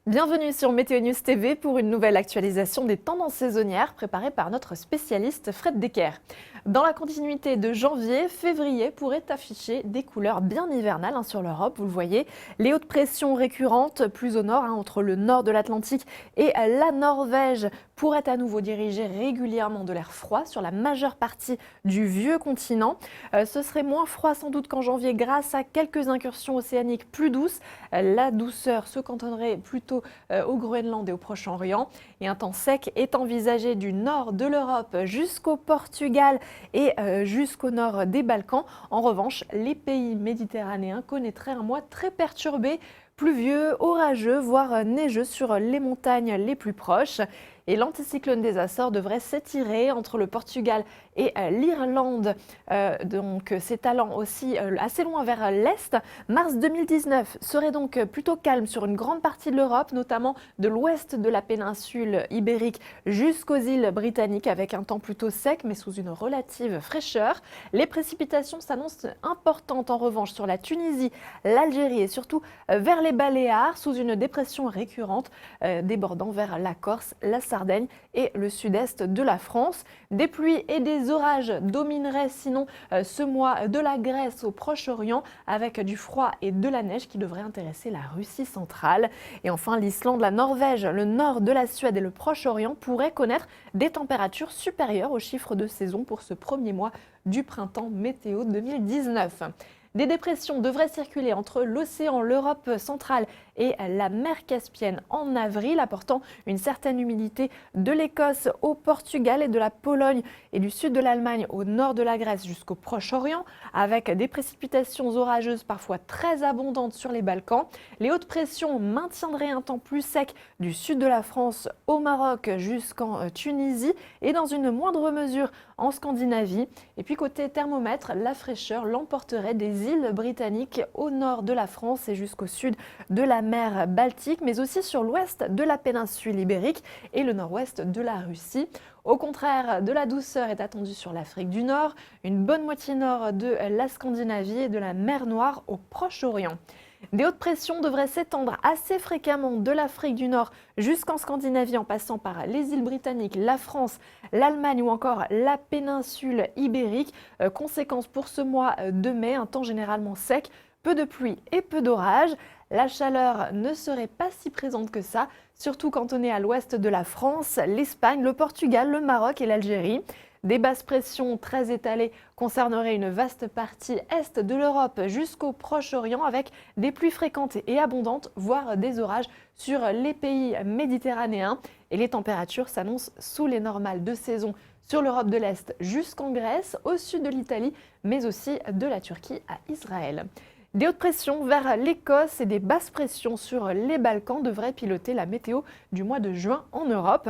Bienvenue sur Météo News TV pour une nouvelle actualisation des tendances saisonnières préparée par notre spécialiste Fred Decker. Dans la continuité de janvier, février pourrait afficher des couleurs bien hivernales sur l'Europe. Vous le voyez, les hautes pressions récurrentes plus au nord, entre le nord de l'Atlantique et la Norvège, pourraient à nouveau diriger régulièrement de l'air froid sur la majeure partie du vieux continent. Ce serait moins froid sans doute qu'en janvier grâce à quelques incursions océaniques plus douces. La douceur se cantonnerait plutôt au Groenland et au Proche-Orient. Et un temps sec est envisagé du nord de l'Europe jusqu'au Portugal et jusqu'au nord des Balkans. En revanche, les pays méditerranéens connaîtraient un mois très perturbé, pluvieux, orageux, voire neigeux sur les montagnes les plus proches. Et l'anticyclone des Açores devrait s'étirer entre le Portugal et l'Irlande, donc s'étalant aussi assez loin vers l'est. Mars 2019 serait donc plutôt calme sur une grande partie de l'Europe, notamment de l'ouest de la péninsule ibérique jusqu'aux îles britanniques, avec un temps plutôt sec mais sous une relative fraîcheur. Les précipitations s'annoncent importantes en revanche sur la Tunisie, l'Algérie et surtout vers les Baléares, sous une dépression récurrente débordant vers la Corse, la Sardaigne et le sud-est de la France. Des pluies et des orages domineraient sinon ce mois de la Grèce au Proche-Orient, avec du froid et de la neige qui devrait intéresser la Russie centrale. Et enfin, l'Islande, la Norvège, le nord de la Suède et le Proche-Orient pourraient connaître des températures supérieures aux chiffres de saison pour ce premier mois du printemps météo 2019. Des dépressions devraient circuler entre l'océan, l'Europe centrale et la mer Caspienne en avril, apportant une certaine humidité de l'Écosse au Portugal et de la Pologne et du sud de l'Allemagne au nord de la Grèce jusqu'au Proche-Orient, avec des précipitations orageuses parfois très abondantes sur les Balkans. Les hautes pressions maintiendraient un temps plus sec du sud de la France au Maroc jusqu'en Tunisie et dans une moindre mesure en Scandinavie. Et puis côté thermomètre, la fraîcheur l'emporterait des îles britanniques au nord de la France et jusqu'au sud de la mer Baltique, mais aussi sur l'ouest de la péninsule ibérique et le nord-ouest de la Russie. Au contraire, de la douceur est attendue sur l'Afrique du Nord, une bonne moitié nord de la Scandinavie et de la mer Noire au Proche-Orient. Des hautes pressions devraient s'étendre assez fréquemment de l'Afrique du Nord jusqu'en Scandinavie en passant par les îles britanniques, la France, l'Allemagne ou encore la péninsule ibérique. Conséquence pour ce mois de mai, un temps généralement sec, peu de pluie et peu d'orage. La chaleur ne serait pas si présente que ça, surtout cantonnée à l'ouest de la France, l'Espagne, le Portugal, le Maroc et l'Algérie. Des basses pressions très étalées concerneraient une vaste partie est de l'Europe jusqu'au Proche-Orient, avec des pluies fréquentes et abondantes, voire des orages sur les pays méditerranéens. Et les températures s'annoncent sous les normales de saison sur l'Europe de l'Est jusqu'en Grèce, au sud de l'Italie, mais aussi de la Turquie à Israël. Des hautes pressions vers l'Écosse et des basses pressions sur les Balkans devraient piloter la météo du mois de juin en Europe,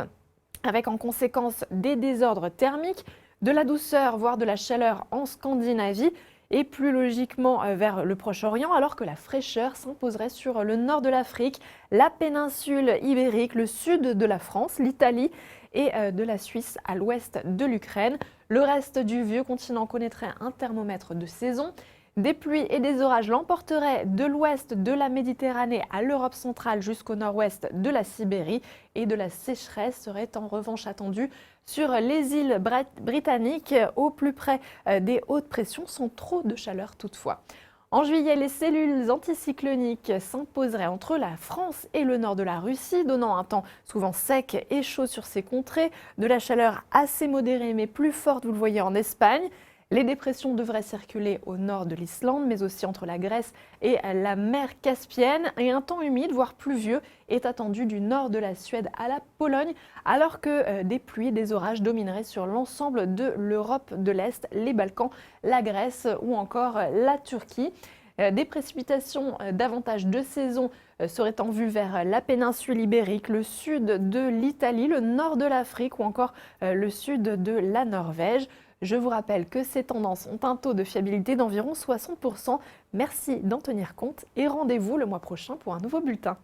avec en conséquence des désordres thermiques, de la douceur, voire de la chaleur en Scandinavie, et plus logiquement vers le Proche-Orient, alors que la fraîcheur s'imposerait sur le nord de l'Afrique, la péninsule ibérique, le sud de la France, l'Italie et de la Suisse à l'ouest de l'Ukraine. Le reste du vieux continent connaîtrait un thermomètre de saison. Des pluies et des orages l'emporteraient de l'ouest de la Méditerranée à l'Europe centrale jusqu'au nord-ouest de la Sibérie, et de la sécheresse serait en revanche attendue sur les îles britanniques au plus près des hautes pressions, sans trop de chaleur toutefois. En juillet, les cellules anticycloniques s'imposeraient entre la France et le nord de la Russie, donnant un temps souvent sec et chaud sur ces contrées, de la chaleur assez modérée mais plus forte, vous le voyez, en Espagne. Les dépressions devraient circuler au nord de l'Islande, mais aussi entre la Grèce et la mer Caspienne. Et un temps humide, voire pluvieux, est attendu du nord de la Suède à la Pologne, alors que des pluies et des orages domineraient sur l'ensemble de l'Europe de l'Est, les Balkans, la Grèce ou encore la Turquie. Des précipitations davantage de saison seraient en vue vers la péninsule ibérique, le sud de l'Italie, le nord de l'Afrique ou encore le sud de la Norvège. Je vous rappelle que ces tendances ont un taux de fiabilité d'environ 60%. Merci d'en tenir compte et rendez-vous le mois prochain pour un nouveau bulletin.